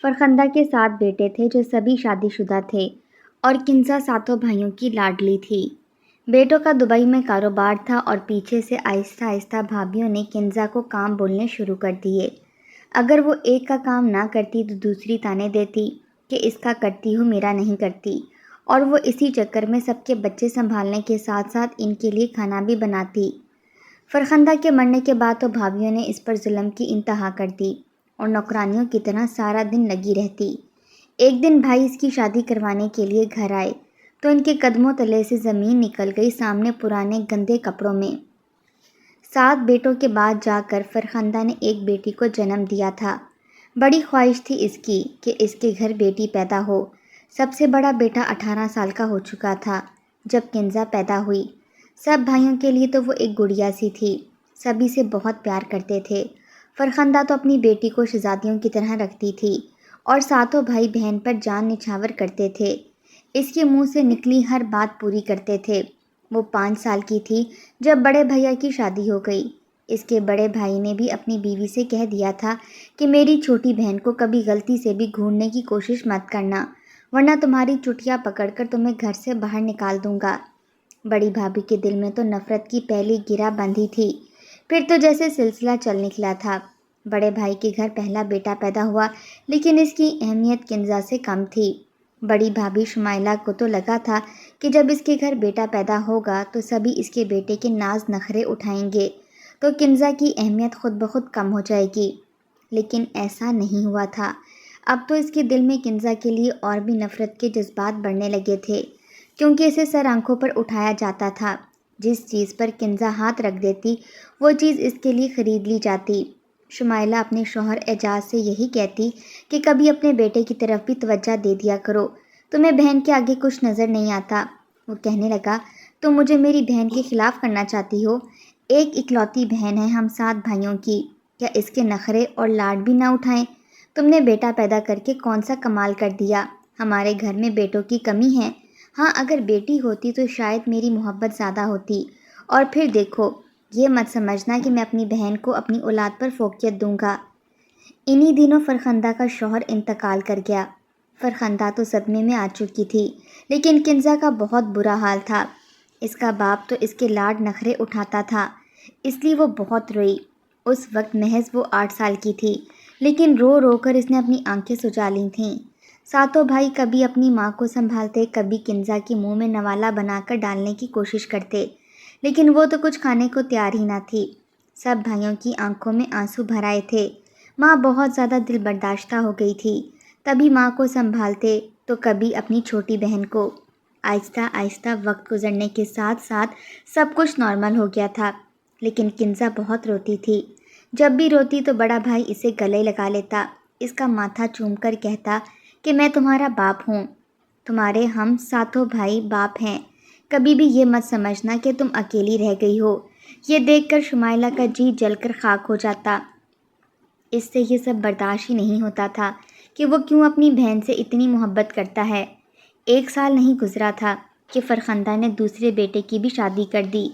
فرخندہ کے 7 بیٹے تھے جو سبھی شادی شدہ تھے اور کنزا ساتوں بھائیوں کی لاڈلی تھی۔ بیٹوں کا دبئی میں کاروبار تھا اور پیچھے سے آہستہ آہستہ بھابھیوں نے کنزا کو کام بولنے شروع کر دیے۔ اگر وہ ایک کا کام نہ کرتی تو دوسری طعنے دیتی کہ اس کا کرتی ہوں میرا نہیں کرتی، اور وہ اسی چکر میں سب کے بچے سنبھالنے کے ساتھ ساتھ ان کے لیے کھانا بھی بناتی۔ فرخندہ کے مرنے کے بعد تو بھابھیوں نے اس پر ظلم کی انتہا کر دی اور نوکرانیوں کی طرح سارا دن لگی رہتی۔ ایک دن بھائی اس کی شادی کروانے کے لیے گھر آئے تو ان کے قدموں تلے سے زمین نکل گئی سامنے پرانے گندے کپڑوں میں۔ 7 بیٹوں کے بعد جا کر فرخندہ نے ایک بیٹی کو جنم دیا تھا۔ بڑی خواہش تھی اس کی کہ اس کے گھر بیٹی پیدا ہو۔ سب سے بڑا بیٹا 18 سال کا ہو چکا تھا جب کنزا پیدا ہوئی۔ سب بھائیوں کے لیے تو وہ ایک گڑیا سی تھی، سبھی سے بہت پیار کرتے تھے۔ فرخندہ تو اپنی بیٹی کو شہزادیوں کی طرح رکھتی تھی اور ساتوں بھائی بہن پر جان نچھاور کرتے تھے۔ اس کے منہ سے نکلی ہر بات پوری کرتے تھے۔ وہ 5 سال کی تھی جب بڑے بھیا کی شادی ہو گئی۔ اس کے بڑے بھائی نے بھی اپنی بیوی سے کہہ دیا تھا کہ میری چھوٹی بہن کو کبھی غلطی سے بھی گھونڈنے کی کوشش مت کرنا، ورنہ تمہاری چٹیاں پکڑ کر تمہیں گھر سے باہر نکال دوں گا۔ بڑی بھابھی کے دل میں تو نفرت کی پہلی گرہ بندھی تھی، پھر تو جیسے سلسلہ چل نکلا تھا۔ بڑے بھائی کے گھر پہلا بیٹا پیدا ہوا لیکن اس کی اہمیت کنزا سے کم تھی۔ بڑی بھابھی شمائلہ کو تو لگا تھا کہ جب اس کے گھر بیٹا پیدا ہوگا تو سبھی اس کے بیٹے کے ناز نخرے اٹھائیں گے تو کنزا کی اہمیت خود بخود کم ہو جائے گی، لیکن ایسا نہیں ہوا تھا۔ اب تو اس کے دل میں کنزا کے لیے اور بھی نفرت کے جذبات بڑھنے لگے تھے، کیونکہ اسے سر آنکھوں پر اٹھایا جاتا تھا۔ جس چیز پر کنزا ہاتھ رکھ دیتی وہ چیز اس کے لیے خرید لی جاتی۔ شمائلہ اپنے شوہر اعجاز سے یہی کہتی کہ کبھی اپنے بیٹے کی طرف بھی توجہ دے دیا کرو، تمہیں بہن کے آگے کچھ نظر نہیں آتا۔ وہ کہنے لگا، تم مجھے میری بہن کے خلاف کرنا چاہتی ہو؟ ایک اکلوتی بہن ہے ہم 7 بھائیوں کی، کیا اس کے نخرے اور لاڈ بھی نہ اٹھائیں؟ تم نے بیٹا پیدا کر کے کون سا کمال کر دیا؟ ہمارے گھر میں بیٹوں کی کمی ہے؟ ہاں اگر بیٹی ہوتی تو شاید میری محبت زیادہ ہوتی، اور پھر دیکھو، یہ مت سمجھنا کہ میں اپنی بہن کو اپنی اولاد پر فوقیت دوں گا۔ انہی دنوں فرخندہ کا شوہر انتقال کر گیا۔ فرخندہ تو صدمے میں آ چکی تھی، لیکن کنزا کا بہت برا حال تھا۔ اس کا باپ تو اس کے لاڈ نخرے اٹھاتا تھا، اس لیے وہ بہت روئی۔ اس وقت محض وہ 8 سال کی تھی، لیکن رو رو کر اس نے اپنی آنکھیں سجا لی تھیں۔ ساتوں بھائی کبھی اپنی ماں کو سنبھالتے، کبھی کنزا کے منہ میں نوالا بنا کر ڈالنے کی کوشش کرتے، لیکن وہ تو کچھ کھانے کو تیار ہی نہ تھی۔ سب بھائیوں کی آنکھوں میں آنسو بھر آئے تھے۔ ماں بہت زیادہ دل برداشتہ ہو گئی تھی، کبھی ماں کو سنبھالتے تو کبھی اپنی چھوٹی بہن کو۔ آہستہ آہستہ وقت گزرنے کے ساتھ ساتھ سب کچھ نارمل ہو گیا تھا، لیکن کنزا بہت روتی تھی۔ جب بھی روتی تو بڑا بھائی اسے گلے لگا لیتا، اس کا ماتھا چوم کر کہتا کہ میں تمہارا باپ ہوں، تمہارے ہم ساتوں بھائی باپ ہیں، کبھی بھی یہ مت سمجھنا کہ تم اکیلی رہ گئی ہو۔ یہ دیکھ کر شمائلہ کا جی جل کر خاک ہو جاتا۔ اس سے یہ سب برداشت ہی نہیں ہوتا تھا کہ وہ کیوں اپنی بہن سے اتنی محبت کرتا ہے۔ 1 سال نہیں گزرا تھا کہ فرخندہ نے دوسرے بیٹے کی بھی شادی کر دی۔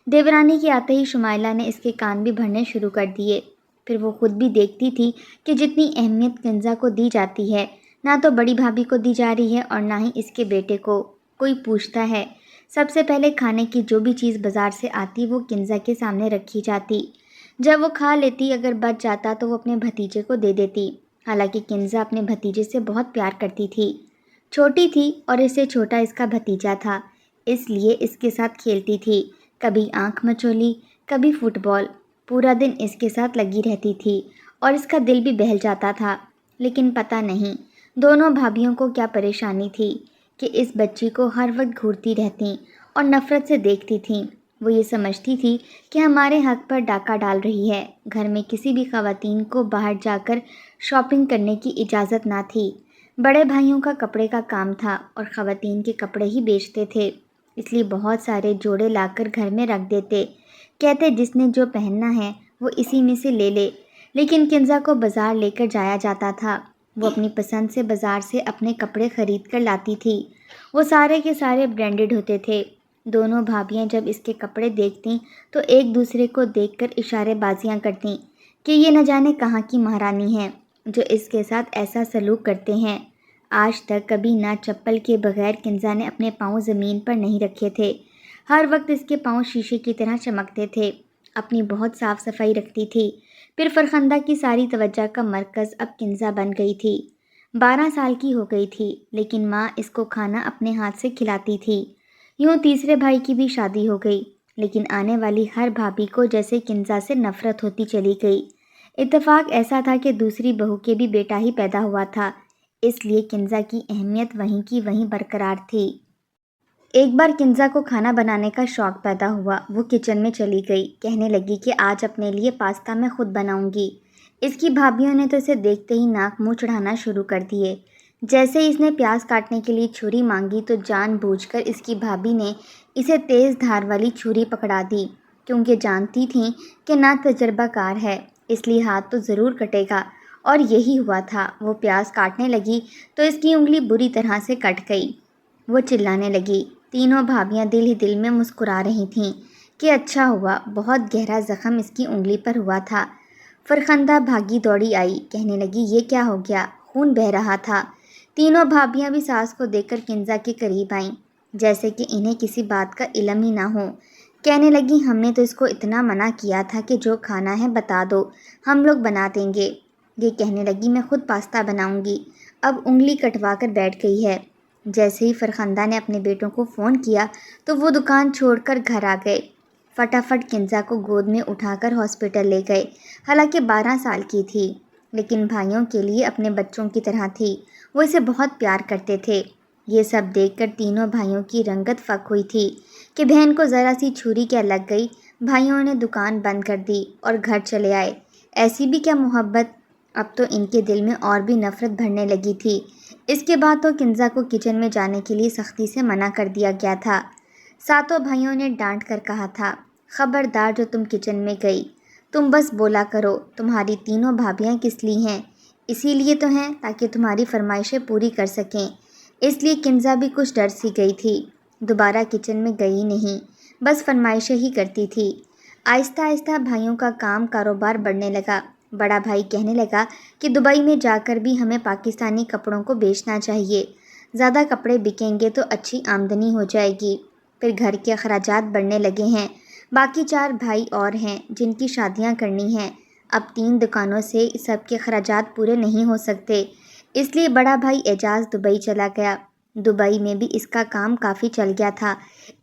دیورانی کے آتے ہی شمائلہ نے اس کے کان بھی بھرنے شروع کر دیے۔ پھر وہ خود بھی دیکھتی تھی کہ جتنی اہمیت کنزا کو دی جاتی ہے، نہ تو بڑی بھابھی کو دی جا رہی ہے اور نہ ہی اس کے بیٹے کو۔ کوئی پوچھتا ہے، سب سے پہلے کھانے کی جو بھی چیز بازار سے آتی وہ کنزا کے سامنے رکھی جاتی۔ جب وہ کھا لیتی، اگر بچ جاتا تو وہ اپنے بھتیجے کو دے دیتی۔ حالانکہ کنزا اپنے بھتیجے سے بہت پیار کرتی تھی۔ چھوٹی تھی اور اس سے چھوٹا اس کا بھتیجا تھا، اس لیے اس کے ساتھ کھیلتی تھی، کبھی آنکھ مچولی، کبھی فٹ بال، پورا دن اس کے ساتھ لگی رہتی تھی اور اس کا دل بھی بہل جاتا تھا۔ لیکن پتہ نہیں دونوں بھابھیوں کو کیا پریشانی تھی کہ اس بچی کو ہر وقت گھورتی رہتیں اور نفرت سے دیکھتی تھیں۔ وہ یہ سمجھتی تھی کہ ہمارے حق پر ڈاکہ ڈال رہی ہے۔ گھر میں کسی بھی خواتین کو باہر جا کر شاپنگ کرنے کی اجازت نہ تھی۔ بڑے بھائیوں کا کپڑے کا کام تھا اور خواتین کے کپڑے ہی بیچتے تھے، اس لیے بہت سارے جوڑے لا کر گھر میں رکھ دیتے، کہتے جس نے جو پہننا ہے وہ اسی میں سے لے لے۔ لیکن کنزا کو بازار لے کر جایا جاتا تھا، وہ اپنی پسند سے بازار سے اپنے کپڑے خرید کر لاتی تھی۔ وہ سارے کے سارے برانڈڈ ہوتے تھے۔ دونوں بھابھیاں جب اس کے کپڑے دیکھتیں تو ایک دوسرے کو دیکھ کر اشارے بازیاں کرتیں کہ یہ نہ جانے کہاں کی مہارانی ہے۔ جو اس کے ساتھ ایسا سلوک کرتے ہیں۔ آج تک کبھی نہ چپل کے بغیر کنزا نے اپنے پاؤں زمین پر نہیں رکھے تھے۔ ہر وقت اس کے پاؤں شیشے کی طرح چمکتے تھے۔ اپنی بہت صاف صفائی رکھتی تھی۔ پھر فرخندہ کی ساری توجہ کا مرکز اب کنزا بن گئی تھی۔ 12 سال کی ہو گئی تھی، لیکن ماں اس کو کھانا اپنے ہاتھ سے کھلاتی تھی۔ یوں تیسرے بھائی کی بھی شادی ہو گئی، لیکن آنے والی ہر بھابھی کو جیسے کنزا سے نفرت ہوتی چلی گئی۔ اتفاق ایسا تھا کہ دوسری بہو کے بھی بیٹا ہی پیدا ہوا تھا، اس لیے کنزا کی اہمیت وہیں کی وہیں برقرار تھی۔ ایک بار کنزا کو کھانا بنانے کا شوق پیدا ہوا۔ وہ کچن میں چلی گئی، کہنے لگی کہ آج اپنے لیے پاستا میں خود بناؤں گی۔ اس کی بھابھیوں نے تو اسے دیکھتے ہی ناک منہ چڑھانا شروع کر دیے۔ جیسے ہی اس نے پیاز کاٹنے کے لیے چھری مانگی تو جان بوجھ کر اس کی بھابھی نے اسے تیز دھار والی چھری پکڑا دی، کیونکہ جانتی تھیں کہ نا تجربہ کار ہے، اس لیے ہاتھ تو ضرور کٹے گا، اور یہی ہوا تھا۔ وہ پیاز کاٹنے لگی تو اس کی انگلی بری طرح سے کٹ گئی۔ وہ چلانے لگی۔ تینوں بھابھیاں دل ہی دل میں مسکرا رہی تھیں کہ اچھا ہوا، بہت گہرا زخم اس کی انگلی پر ہوا تھا۔ فرخندہ بھاگی دوڑی آئی، کہنے لگی یہ کیا ہو گیا؟ خون بہہ رہا تھا۔ تینوں بھابھیاں بھی ساس کو دیکھ کر کنزا کے قریب آئیں، جیسے کہ انہیں کسی بات کا علم ہی نہ ہو۔ کہنے لگی ہم نے تو اس کو اتنا منع کیا تھا کہ جو کھانا ہے بتا دو، ہم لوگ بنا دیں گے۔ یہ کہنے لگی میں خود پاستا بناؤں گی، اب انگلی کٹوا کر بیٹھ گئی ہے۔ جیسے ہی فرخندہ نے اپنے بیٹوں کو فون کیا تو وہ دکان چھوڑ کر گھر آ گئے۔ فٹافٹ کنزا کو گود میں اٹھا کر ہاسپٹل لے گئے۔ حالانکہ 12 سال کی تھی، لیکن بھائیوں کے لیے اپنے بچوں کی طرح تھی۔ وہ اسے بہت پیار کرتے تھے۔ یہ سب دیکھ کر تینوں بھائیوں کی رنگت فک ہوئی تھی کہ بہن کو ذرا سی چھری کیا لگ گئی۔ بھائیوں نے دکان بند کر دی اور گھر چلے آئے۔ ایسی بھی کیا محبت! اب تو ان کے دل میں اور بھی نفرت بھرنے لگی تھی۔ اس کے بعد تو کنزا کو کچن میں جانے کے لیے سختی سے منع کر دیا گیا تھا۔ ساتوں بھائیوں نے ڈانٹ کر کہا تھا خبردار جو تم کچن میں گئی، تم بس بولا کرو، تمہاری تینوں بھابھیاں کس لیے ہیں؟ اسی لیے تو ہیں تاکہ تمہاری فرمائشیں پوری کر سکیں۔ اس لیے کنزا بھی کچھ ڈر سی گئی تھی۔ دوبارہ کچن میں گئی نہیں، بس فرمائشیں ہی کرتی تھی۔ آہستہ آہستہ بھائیوں کا کام کاروبار بڑھنے لگا۔ بڑا بھائی کہنے لگا کہ دبئی میں جا کر بھی ہمیں پاکستانی کپڑوں کو بیچنا چاہیے، زیادہ کپڑے بکیں گے تو اچھی آمدنی ہو جائے گی۔ پھر گھر کے اخراجات بڑھنے لگے ہیں۔ باقی 4 بھائی اور ہیں جن کی شادیاں کرنی ہیں۔ اب 3 دکانوں سے سب کے اخراجات پورے نہیں ہو سکتے، اس لیے بڑا بھائی اعجاز دبئی چلا گیا۔ دبئی میں بھی اس کا کام کافی چل گیا تھا،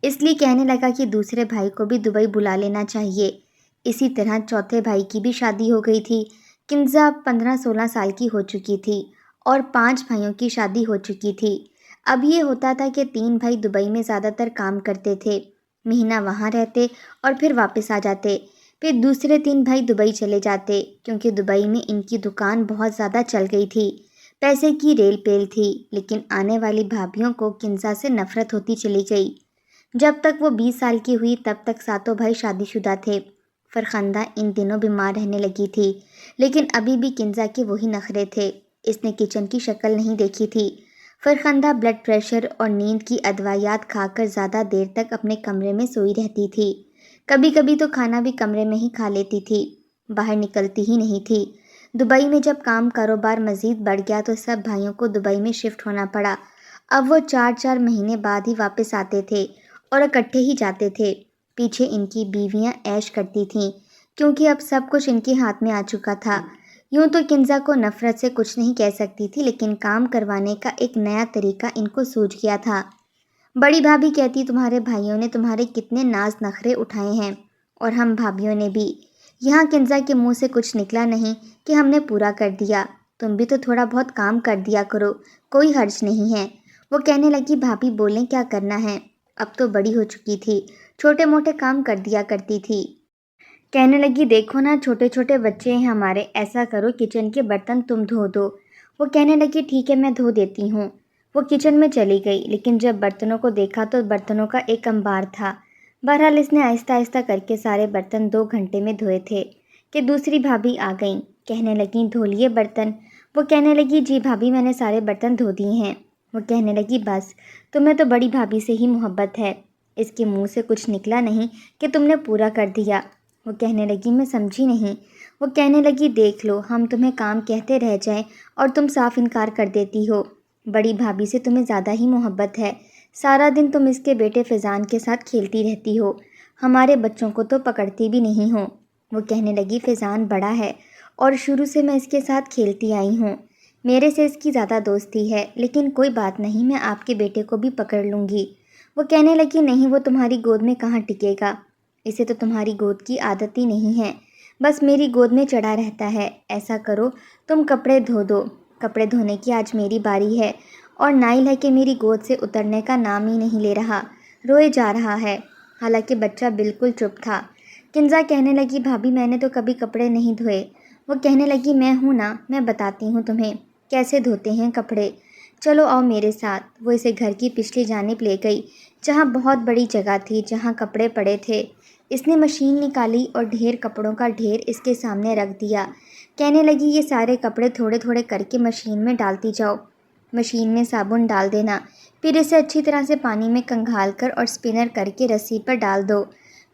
اس لیے کہنے لگا کہ دوسرے بھائی کو بھی دبئی بلا لینا چاہیے۔ اسی طرح چوتھے بھائی کی بھی شادی ہو گئی تھی۔ کنزا اب 15-16 سال کی ہو چکی تھی اور 5 بھائیوں کی شادی ہو چکی تھی۔ اب یہ ہوتا تھا کہ 3 بھائی دبئی میں زیادہ تر کام کرتے تھے، مہینہ وہاں رہتے اور پھر واپس آ جاتے۔ پھر دوسرے 3 بھائی دبئی چلے جاتے، کیونکہ دبئی میں ان کی دکان بہت زیادہ چل گئی تھی، پیسے کی ریل پیل تھی۔ لیکن آنے والی بھابھیوں کو کنزا سے نفرت ہوتی چلی گئی۔ جب تک وہ 20 سال کی ہوئی تب تک ساتوں بھائی شادی شدہ تھے۔ فرخندہ ان دنوں بیمار رہنے لگی تھی، لیکن ابھی بھی کنزا کے وہی نخرے تھے۔ اس نے کچن کی شکل نہیں دیکھی تھی۔ فرخندہ بلڈ پریشر اور نیند کی ادویات کھا کر زیادہ دیر تک اپنے کمرے میں سوئی رہتی تھی۔ کبھی کبھی تو کھانا بھی کمرے میں ہی کھا لیتی تھی، باہر نکلتی ہی نہیں تھی۔ دبئی میں جب کام کاروبار مزید بڑھ گیا تو سب بھائیوں کو دبئی میں شفٹ ہونا پڑا۔ اب وہ 4 مہینے بعد ہی واپس آتے تھے اور اکٹھے ہی جاتے تھے۔ پیچھے ان کی بیویاں عیش کرتی تھیں، کیونکہ اب سب کچھ ان کے ہاتھ میں آ چکا تھا۔ یوں تو کنزا کو نفرت سے کچھ نہیں کہہ سکتی تھی، لیکن کام کروانے کا ایک نیا طریقہ ان کو سوجھ گیا تھا۔ بڑی بھابھی کہتی تمہارے بھائیوں نے تمہارے کتنے ناز نخرے اٹھائے ہیں، اور ہم بھابھیوں نے بھی۔ یہاں کنزا کے منہ سے کچھ نکلا نہیں کہ ہم نے پورا کر دیا، تم بھی تو تھوڑا بہت کام کر دیا کرو، کوئی حرج نہیں ہے۔ وہ کہنے لگی بھابھی بولیں کیا کرنا ہے، اب تو بڑی ہو چکی تھی، چھوٹے موٹے کام کر دیا کرتی تھی۔ کہنے لگی دیکھو نا چھوٹے چھوٹے بچے ہیں ہمارے، ایسا کرو کچن کے برتن تم دھو دو۔ وہ کہنے لگی ٹھیک ہے میں دھو دیتی ہوں۔ وہ کچن میں چلی گئی، لیکن جب برتنوں کو دیکھا تو برتنوں کا ایک انبار تھا۔ بہرحال اس نے آہستہ آہستہ کر کے سارے برتن 2 گھنٹے میں دھوئے تھے کہ دوسری بھابھی آ گئیں، کہنے لگیں دھو لیے برتن؟ وہ کہنے لگی جی بھابھی میں نے سارے برتن دھو دیے ہیں۔ وہ کہنے لگی بس تمہیں تو بڑی بھابھی سے ہی محبت ہے، اس کے منہ سے کچھ نکلا نہیں کہ تم نے پورا کر دیا۔ وہ کہنے لگی میں سمجھی نہیں۔ وہ کہنے لگی دیکھ لو، ہم تمہیں کام کہتے رہ جائیں اور تم صاف انکار کر دیتی ہو۔ بڑی بھابھی سے تمہیں زیادہ ہی محبت ہے، سارا دن تم اس کے بیٹے فیضان کے ساتھ کھیلتی رہتی ہو، ہمارے بچوں کو تو پکڑتی بھی نہیں ہو۔ وہ کہنے لگی فیضان بڑا ہے اور شروع سے میں اس کے ساتھ کھیلتی آئی ہوں، میرے سے اس کی زیادہ دوستی ہے، لیکن کوئی بات نہیں، میں آپ کے بیٹے کو بھی پکڑ لوں گی۔ وہ کہنے لگی نہیں، وہ تمہاری گود میں کہاں ٹکے گا، اسے تو تمہاری گود کی عادت ہی نہیں ہے، بس میری گود میں چڑھا رہتا ہے۔ ایسا کرو تم کپڑے دھو دو، کپڑے دھونے کی آج میری باری ہے، اور نائل ہے کہ میری گود سے اترنے کا نام ہی نہیں لے رہا، روئے جا رہا ہے۔ حالانکہ بچہ بالکل چپ تھا۔ کنزا کہنے لگی بھابھی میں نے تو کبھی کپڑے نہیں دھوئے۔ وہ کہنے لگی میں ہوں نا، میں بتاتی ہوں تمہیں کیسے دھوتے ہیں کپڑے، چلو آؤ میرے ساتھ۔ وہ اسے گھر کی پچھلی جانب لے گئی جہاں بہت بڑی جگہ تھی جہاں کپڑے پڑے تھے۔ اس نے مشین نکالی اور ڈھیر کپڑوں کا ڈھیر اس کے سامنے رکھ دیا۔ کہنے لگی یہ سارے کپڑے تھوڑے تھوڑے کر کے مشین میں ڈالتی جاؤ، مشین میں صابن ڈال دینا، پھر اسے اچھی طرح سے پانی میں کنگھال کر اور اسپنر کر کے رسی پر ڈال دو،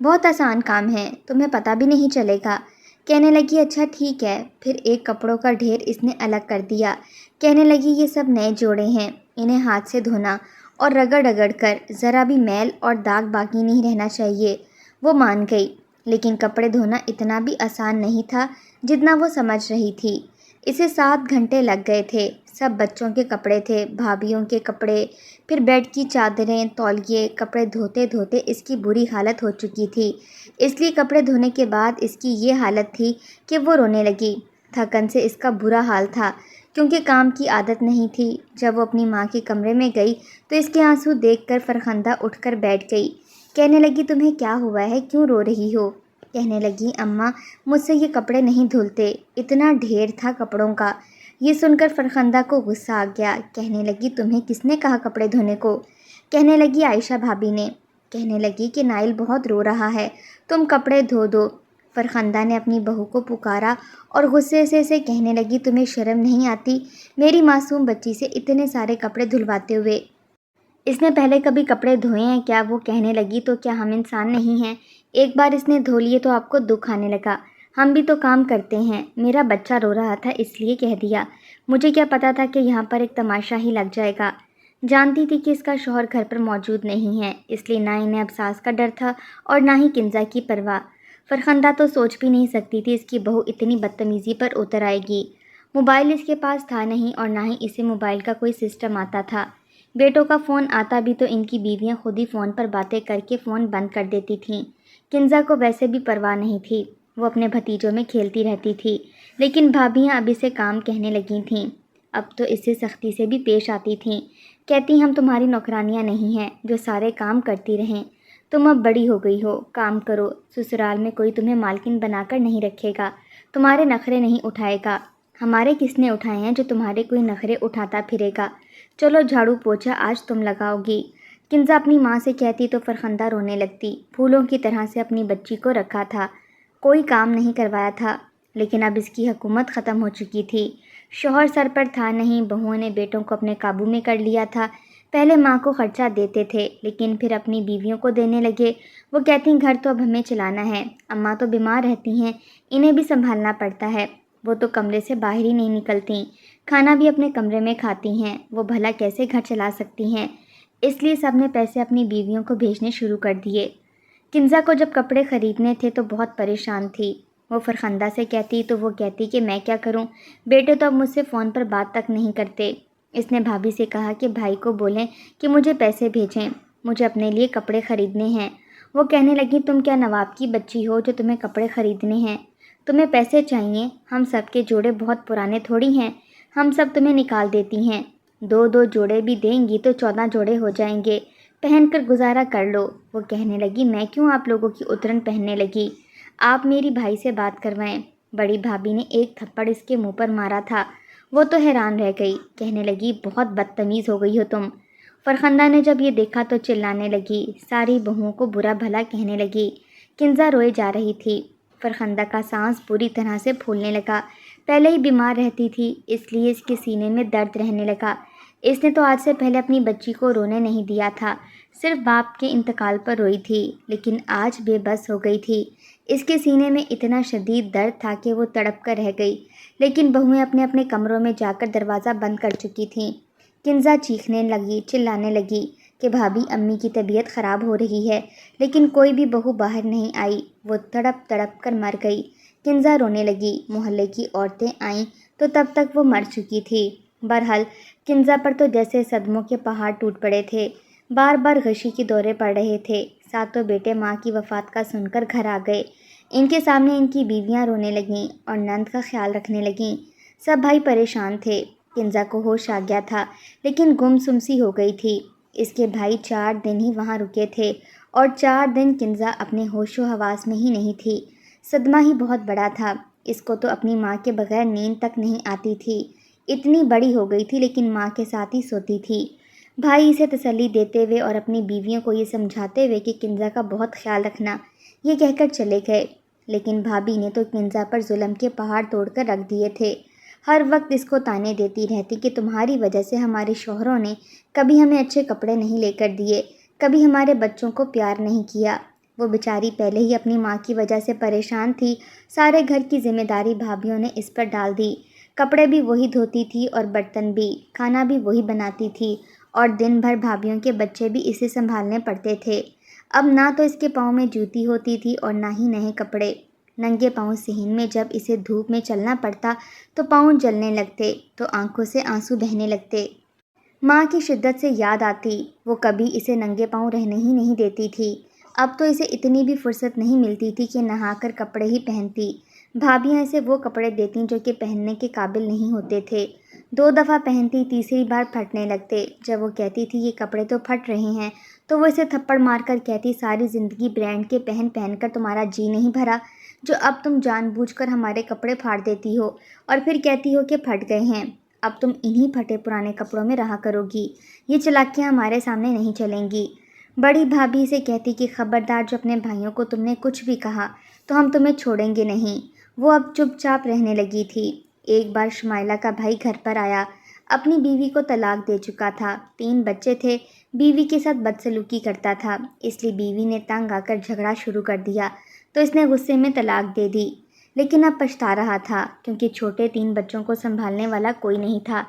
بہت آسان کام ہے، تمہیں پتہ بھی نہیں چلے گا۔ کہنے لگی اچھا ٹھیک ہے۔ پھر ایک کپڑوں کا ڈھیر اس نے الگ کر دیا۔ کہنے لگی یہ سب نئے جوڑے ہیں، انہیں ہاتھ سے دھونا اور رگڑ رگڑ کر، ذرا بھی میل اور داغ باقی نہیں رہنا چاہیے۔ وہ مان گئی، لیکن کپڑے دھونا اتنا بھی آسان نہیں تھا جتنا وہ سمجھ رہی تھی۔ اسے 7 گھنٹے لگ گئے تھے۔ سب بچوں کے کپڑے تھے، بھابھیوں کے کپڑے، پھر بیڈ کی چادریں، تولیے، کپڑے دھوتے دھوتے اس کی بری حالت ہو چکی تھی۔ اس لیے کپڑے دھونے کے بعد اس کی یہ حالت تھی کہ وہ رونے لگی۔ تھکن سے اس کا برا حال تھا، کیونکہ کام کی عادت نہیں تھی۔ جب وہ اپنی ماں کے کمرے میں گئی تو اس کے آنسو دیکھ کر فرخندہ اٹھ کر بیٹھ گئی۔ کہنے لگی تمہیں کیا ہوا ہے، کیوں رو رہی ہو؟ کہنے لگی اماں مجھ سے یہ کپڑے نہیں دھلتے، اتنا ڈھیر تھا کپڑوں کا۔ یہ سن کر فرخندہ کو غصہ آ گیا۔ کہنے لگی تمہیں کس نے کہا کپڑے دھونے کو؟ کہنے لگی عائشہ بھابھی نے۔ کہنے لگی کہ نائل بہت رو رہا ہے، تم کپڑے دھو دو۔ فرخندہ نے اپنی بہو کو پکارا اور غصے سے اسے کہنے لگی تمہیں شرم نہیں آتی میری معصوم بچی سے اتنے سارے کپڑے دھلواتے ہوئے؟ اس نے پہلے کبھی کپڑے دھوئے ہیں کیا؟ وہ کہنے لگی تو کیا ہم انسان نہیں ہیں؟ ایک بار اس نے دھو لیے تو آپ کو دکھ آنے لگا، ہم بھی تو کام کرتے ہیں، میرا بچہ رو رہا تھا اس لیے کہہ دیا، مجھے کیا پتا تھا کہ یہاں پر ایک تماشا ہی لگ جائے گا۔ جانتی تھی کہ اس کا شوہر گھر پر موجود نہیں ہے، اس لیے نہ انہیں اب ساس کا ڈر تھا اور نہ ہی کنزا کی پرواہ۔ فرخندہ تو سوچ بھی نہیں سکتی تھی اس کی بہو اتنی بدتمیزی پر اتر آئے گی۔ موبائل اس کے پاس تھا نہیں اور نہ ہی اسے موبائل کا کوئی سسٹم آتا تھا۔ بیٹوں کا فون آتا بھی تو ان کی بیویاں خود ہی فون پر باتیں کر کے فون بند کر دیتی تھیں۔ کنزا کو ویسے بھی پرواہ نہیں تھی، وہ اپنے بھتیجوں میں کھیلتی رہتی تھی، لیکن بھابیاں اب اسے کام کہنے لگی تھیں۔ اب تو اسے سختی سے بھی پیش آتی تھیں، کہتی ہم تمہاری نوکرانیاں نہیں ہیں جو سارے کام کرتی رہیں، تم اب بڑی ہو گئی ہو، کام کرو، سسرال میں کوئی تمہیں مالکن بنا کر نہیں رکھے گا، تمہارے نخرے نہیں اٹھائے گا، ہمارے کس نے اٹھائے ہیں جو تمہارے کوئی نخرے اٹھاتا پھرے گا، چلو جھاڑو پوچھا آج تم لگاؤ گی۔ کنزا اپنی ماں سے کہتی تو فرخندہ رونے لگتی، پھولوں کی طرح سے اپنی بچی کو رکھا تھا، کوئی کام نہیں کروایا تھا، لیکن اب اس کی حکومت ختم ہو چکی تھی، شوہر سر پر تھا نہیں، بہوؤں نے بیٹوں کو اپنے قابو میں کر لیا تھا۔ پہلے ماں کو خرچہ دیتے تھے، لیکن پھر اپنی بیویوں کو دینے لگے۔ وہ کہتی گھر تو اب ہمیں چلانا ہے، اماں تو بیمار رہتی ہیں، انہیں بھی سنبھالنا پڑتا ہے، وہ تو کمرے سے باہر ہی نہیں نکلتی، کھانا بھی اپنے کمرے میں کھاتی ہیں، وہ بھلا کیسے گھر چلا سکتی ہیں؟ اس لیے سب نے پیسے اپنی بیویوں کو بھیجنے شروع کر دیے۔ کنزا کو جب کپڑے خریدنے تھے تو بہت پریشان تھی۔ وہ فرخندہ سے کہتی تو وہ کہتی کہ میں کیا کروں، بیٹے تو اب مجھ سے فون پر بات تک نہیں کرتے۔ اس نے بھابھی سے کہا کہ بھائی کو بولیں کہ مجھے پیسے بھیجیں، مجھے اپنے لیے کپڑے خریدنے ہیں۔ وہ کہنے لگی تم کیا نواب کی بچی ہو جو تمہیں کپڑے خریدنے ہیں؟ تمہیں پیسے چاہیے، ہم سب کے جوڑے بہت پرانے تھوڑی ہیں، ہم سب تمہیں نکال دیتی ہیں، 2 جوڑے بھی دیں گی تو 14 جوڑے ہو جائیں گے، پہن کر گزارا کر لو۔ وہ کہنے لگی میں کیوں آپ لوگوں کی اترن پہننے لگی، آپ میری بھائی سے بات کروائیں۔ بڑی بھابھی نے ایک تھپڑ اس کے منہ پر مارا تھا، وہ تو حیران رہ گئی، کہنے لگی بہت بدتمیز ہو گئی ہو تم۔ فرخندہ نے جب یہ دیکھا تو چلانے لگی، ساری بہوؤں کو برا بھلا کہنے لگی۔ کنزا روئے جا رہی تھی، فرخندہ کا سانس بری طرح سے پھولنے لگا، پہلے ہی بیمار رہتی تھی اس لیے اس کے سینے میں درد رہنے لگا۔ اس نے تو آج سے پہلے اپنی بچی کو رونے نہیں دیا تھا، صرف باپ کے انتقال پر روئی تھی، لیکن آج بے بس ہو گئی تھی۔ اس کے سینے میں اتنا شدید درد تھا کہ وہ تڑپ کر رہ گئی، لیکن بہویں اپنے اپنے کمروں میں جا کر دروازہ بند کر چکی تھیں۔ کنزا چیخنے لگی، چلانے لگی کہ بھابھی امی کی طبیعت خراب ہو رہی ہے، لیکن کوئی بھی بہو باہر نہیں آئی۔ وہ تڑپ تڑپ کر مر گئی۔ کنزا رونے لگی۔ محلے کی عورتیں آئیں تو تب تک وہ مر چکی تھی۔ بہرحال کنزا پر تو جیسے صدموں کے پہاڑ ٹوٹ پڑے تھے، بار بار غشی کے دورے پڑ رہے تھے۔ ساتوں بیٹے ماں کی وفات کا سن کر گھر آ گئے۔ ان کے سامنے ان کی بیویاں رونے لگیں اور نند کا خیال رکھنے لگیں۔ سب بھائی پریشان تھے۔ کنزا کو ہوش آ گیا تھا، لیکن گم سم سی ہو گئی تھی۔ اس کے بھائی 4 دن ہی وہاں رکے تھے اور 4 دن کنزا اپنے ہوش و حواس میں ہی نہیں تھی۔ صدمہ ہی بہت بڑا تھا۔ اس کو تو اپنی ماں کے بغیر نیند تک نہیں آتی تھی۔ اتنی بڑی ہو گئی تھی لیکن ماں کے ساتھ ہی سوتی تھی۔ بھائی اسے تسلی دیتے ہوئے اور اپنی بیویوں کو یہ سمجھاتے ہوئے کہ کنزا کا بہت خیال رکھنا، یہ کہہ کر چلے گئے، لیکن بھابھی نے تو کنزا پر ظلم کے پہاڑ توڑ کر رکھ دیے تھے۔ ہر وقت اس کو تانے دیتی رہتی کہ تمہاری وجہ سے ہمارے شوہروں نے کبھی ہمیں اچھے کپڑے نہیں لے کر دیے، کبھی ہمارے بچوں کو پیار نہیں کیا۔ وہ بیچاری پہلے ہی اپنی ماں کی وجہ سے پریشان تھی، سارے گھر کی ذمہ داری بھابھیوں نے اس پر ڈال دی۔ کپڑے بھی وہی دھوتی تھی اور برتن بھی، کھانا بھی وہی بناتی تھی، اور دن بھر بھابھیوں کے بچے بھی اسے سنبھالنے پڑتے تھے۔ اب نہ تو اس کے پاؤں میں جوتی ہوتی تھی اور نہ ہی نئے کپڑے۔ ننگے پاؤں صحن میں جب اسے دھوپ میں چلنا پڑتا تو پاؤں جلنے لگتے تو آنکھوں سے آنسو بہنے لگتے۔ ماں کی شدت سے یاد آتی، وہ کبھی اسے ننگے پاؤں رہنے ہی نہیں دیتی تھی۔ اب تو اسے اتنی بھی فرصت نہیں ملتی تھی کہ نہا کر کپڑے ہی پہنتی۔ بھابھیاں اسے وہ کپڑے دیتیں جو کہ پہننے کے قابل نہیں ہوتے تھے۔ 2 دفعہ پہنتی، تیسری بار پھٹنے لگتے۔ جب وہ کہتی تھی یہ کپڑے تو پھٹ رہے ہیں تو وہ اسے تھپڑ مار کر کہتی، ساری زندگی برانڈ کے پہن پہن کر تمہارا جی نہیں بھرا، جو اب تم جان بوجھ کر ہمارے کپڑے پھاڑ دیتی ہو اور پھر کہتی ہو کہ پھٹ گئے ہیں۔ اب تم انہی پھٹے پرانے کپڑوں میں رہا کرو گی، یہ چلاکیاں ہمارے سامنے نہیں چلیں گی۔ بڑی بھابھی سے کہتی کہ خبردار، جو اپنے بھائیوں کو تم نے کچھ بھی کہا تو ہم تمہیں چھوڑیں گے نہیں۔ وہ اب چپ چاپ رہنے لگی تھی۔ ایک بار شمائلہ کا بھائی گھر پر آیا۔ اپنی بیوی کو طلاق دے چکا تھا، 3 بچے تھے، بیوی کے ساتھ بدسلوکی کرتا تھا، اس لیے بیوی نے تنگ آ کر جھگڑا شروع کر دیا تو اس نے غصے میں طلاق دے دی، لیکن اب پچھتا رہا تھا کیونکہ چھوٹے 3 بچوں کو سنبھالنے والا کوئی نہیں تھا،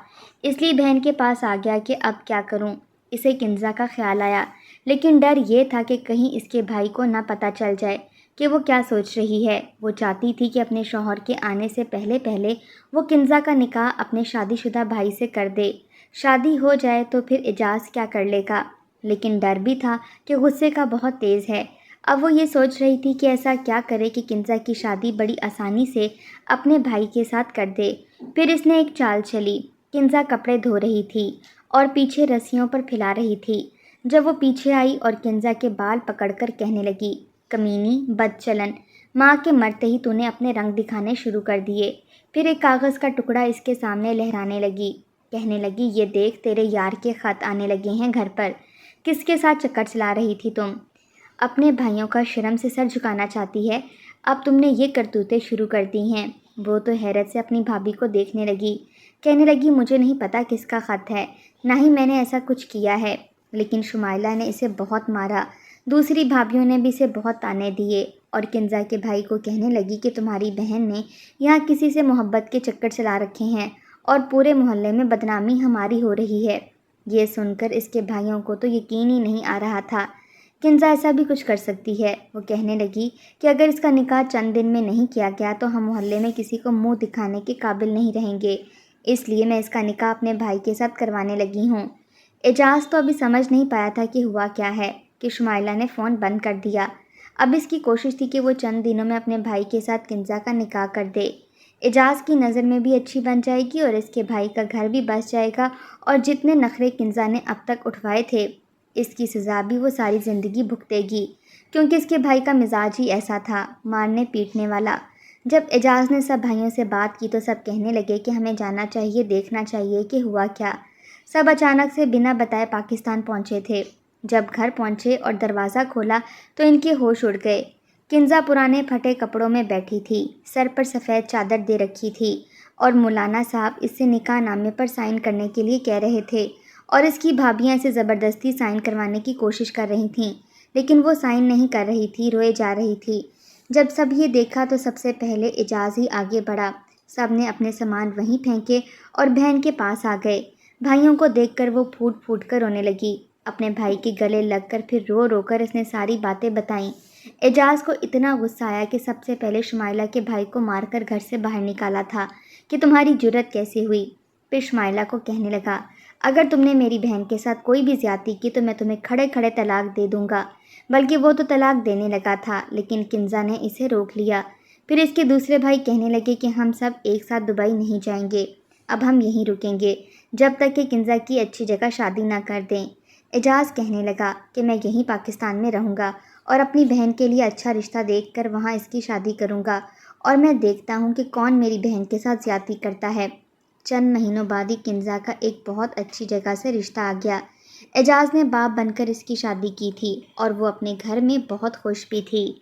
اس لیے بہن کے پاس آ گیا کہ اب کیا کروں۔ اسے کنزا کا خیال آیا، لیکن ڈر یہ تھا کہ کہیں اس کے بھائی کو نہ پتہ چل جائے کہ وہ کیا سوچ رہی ہے۔ وہ چاہتی تھی کہ اپنے شوہر کے آنے سے پہلے پہلے وہ کنزا کا نکاح اپنے شادی شدہ بھائی سے کر دے۔ شادی ہو جائے تو پھر اعجاز کیا کر لے گا، لیکن ڈر بھی تھا کہ غصے کا بہت تیز ہے۔ اب وہ یہ سوچ رہی تھی کہ ایسا کیا کرے کہ کنزا کی شادی بڑی آسانی سے اپنے بھائی کے ساتھ کر دے۔ پھر اس نے ایک چال چلی۔ کنزا کپڑے دھو رہی تھی اور پیچھے رسیوں پر پھیلا رہی تھی۔ جب وہ پیچھے آئی اور کنزا کے بال پکڑ کر کہنے لگی، کمینی، بد چلن، ماں کے مرتے ہی تو نے اپنے رنگ دکھانے شروع کر دیے۔ پھر ایک کاغذ کا ٹکڑا اس کے سامنے لہرانے لگی، کہنے لگی، یہ دیکھ، تیرے یار کے خط آنے لگے ہیں گھر پر۔ کس کے ساتھ چکر چلا رہی تھی تم؟ اپنے بھائیوں کا شرم سے سر جھکانا چاہتی ہے، اب تم نے یہ کرتوتیں شروع کر دی ہیں۔ وہ تو حیرت سے اپنی بھابھی کو دیکھنے لگی، کہنے لگی، مجھے نہیں پتا کس کا خط ہے، نہ ہی میں نے ایسا کچھ کیا ہے، لیکن شمائلہ نے اسے بہت مارا، دوسری بھابھیوں نے بھی اسے بہت تانے دیے، اور کنزا کے بھائی کو کہنے لگی کہ تمہاری بہن نے یہاں کسی سے محبت کے چکر چلا رکھے ہیں اور پورے محلے میں بدنامی ہماری ہو رہی ہے۔ یہ سن کر اس کے بھائیوں کو تو یقین ہی نہیں آ رہا تھا، کنزا ایسا بھی کچھ کر سکتی ہے۔ وہ کہنے لگی کہ اگر اس کا نکاح چند دن میں نہیں کیا گیا تو ہم محلے میں کسی کو منہ دکھانے کے قابل نہیں رہیں گے، اس لیے میں اس کا نکاح اپنے بھائی کے ساتھ کروانے لگی ہوں۔ اعجاز تو ابھی سمجھ نہیں پایا تھا کہ ہوا کیا ہے کہ شمائلہ نے فون بند کر دیا۔ اب اس کی کوشش تھی کہ وہ چند دنوں میں اپنے بھائی کے ساتھ کنزا کا نکاح کر دے۔ اعجاز کی نظر میں بھی اچھی بن جائے گی اور اس کے بھائی کا گھر بھی بس جائے گا، اور جتنے نخرے کنزا نے اب تک اٹھوائے تھے اس کی سزا بھی وہ ساری زندگی بھگتے گی، کیونکہ اس کے بھائی کا مزاج ہی ایسا تھا، مارنے پیٹنے والا۔ جب اعجاز نے سب بھائیوں سے بات کی تو سب کہنے لگے کہ ہمیں جانا چاہیے، دیکھنا چاہیے کہ ہوا کیا۔ سب اچانک سے بنا بتائے پاکستان پہنچے تھے۔ جب گھر پہنچے اور دروازہ کھولا تو ان کے ہوش اڑ گئے۔ کنزا پرانے پھٹے کپڑوں میں بیٹھی تھی، سر پر سفید چادر دے رکھی تھی، اور مولانا صاحب اس سے نکاح نامے پر سائن کرنے کے لیے کہہ رہے تھے، اور اس کی بھابیاں اسے زبردستی سائن کروانے کی کوشش کر رہی تھیں، لیکن وہ سائن نہیں کر رہی تھی، روئے جا رہی تھی۔ جب سب یہ دیکھا تو سب سے پہلے اعجاز ہی آگے بڑھا۔ سب نے اپنے سامان وہیں پھینکے اور بہن کے پاس آ گئے۔ بھائیوں کو دیکھ کر وہ پھوٹ پھوٹ کر رونے لگی۔ اپنے بھائی کے گلے لگ کر پھر رو رو کر اس نے ساری باتیں بتائیں۔ اعجاز کو اتنا غصہ آیا کہ سب سے پہلے شمائلہ کے بھائی کو مار کر گھر سے باہر نکالا تھا کہ تمہاری جرأت کیسے ہوئی۔ پھر شمائلہ کو کہنے لگا، اگر تم نے میری بہن کے ساتھ کوئی بھی زیادتی کی تو میں تمہیں کھڑے کھڑے طلاق دے دوں گا۔ بلکہ وہ تو طلاق دینے لگا تھا، لیکن کنزا نے اسے روک لیا۔ پھر اس کے دوسرے بھائی کہنے لگے کہ ہم سب ایک ساتھ دبئی نہیں جائیں گے، اب ہم یہیں رکیں گے جب تک کہ کنزا کی اچھی جگہ شادی نہ کر دیں۔ اعجاز کہنے لگا کہ میں یہیں پاکستان میں رہوں گا اور اپنی بہن کے لیے اچھا رشتہ دیکھ کر وہاں اس کی شادی کروں گا، اور میں دیکھتا ہوں کہ کون میری بہن کے ساتھ زیادتی کرتا ہے۔ چند مہینوں بعد ہی کنزا کا ایک بہت اچھی جگہ سے رشتہ آ گیا۔ اعجاز نے باپ بن کر اس کی شادی کی تھی اور وہ اپنے گھر میں بہت خوش بھی تھی۔